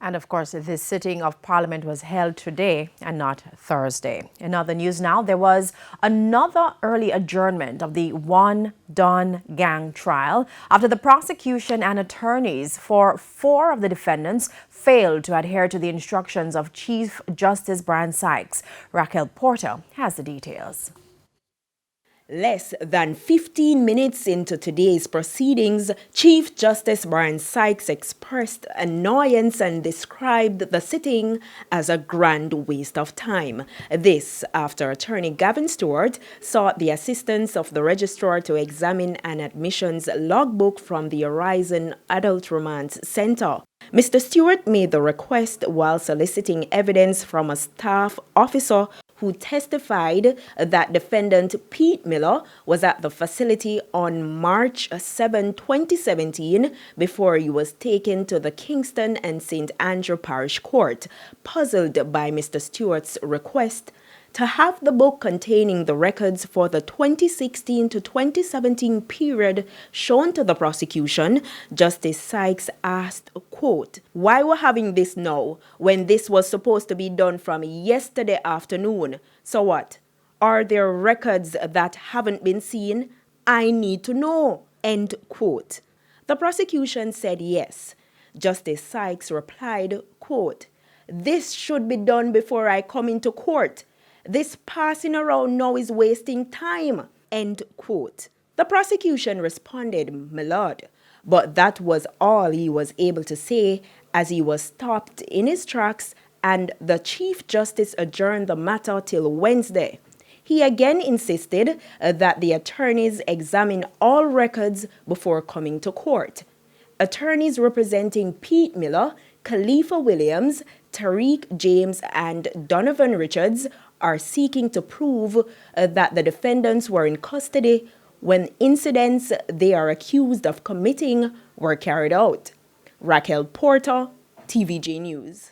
And of course, this sitting of Parliament was held today and not Thursday. In other news now, there was another early adjournment of the One Don gang trial after the prosecution and attorneys for 4 of the defendants failed to adhere to the instructions of Chief Justice Brian Sykes. Raquel Porter has the details. Less than 15 minutes into today's proceedings, Chief Justice Brian Sykes expressed annoyance and described the sitting as a grand waste of time. This after attorney Gavin Stewart sought the assistance of the registrar to examine an admissions logbook from the Horizon Adult Romance Center. Mr. Stewart made the request while soliciting evidence from a staff officer who testified that defendant Pete Miller was at the facility on March 7, 2017 before he was taken to the Kingston and St. Andrew Parish Court. Puzzled by Mr. Stewart's request to have the book containing the records for the 2016 to 2017 period shown to the prosecution, Justice Sykes asked, quote, "Why we're having this now when this was supposed to be done from yesterday afternoon? So what? Are there records that haven't been seen? I need to know," end quote. The prosecution said yes. Justice Sykes replied, quote, "This should be done before I come into court. This passing around now is wasting time," end quote. The prosecution responded, "My lord," but that was all he was able to say as he was stopped in his tracks and the Chief Justice adjourned the matter till Wednesday. He again insisted that the attorneys examine all records before coming to court. Attorneys representing Pete Miller, Khalifa Williams, Tariq James, and Donovan Richards are seeking to prove that the defendants were in custody when incidents they are accused of committing were carried out. Raquel Porter, TVJ News.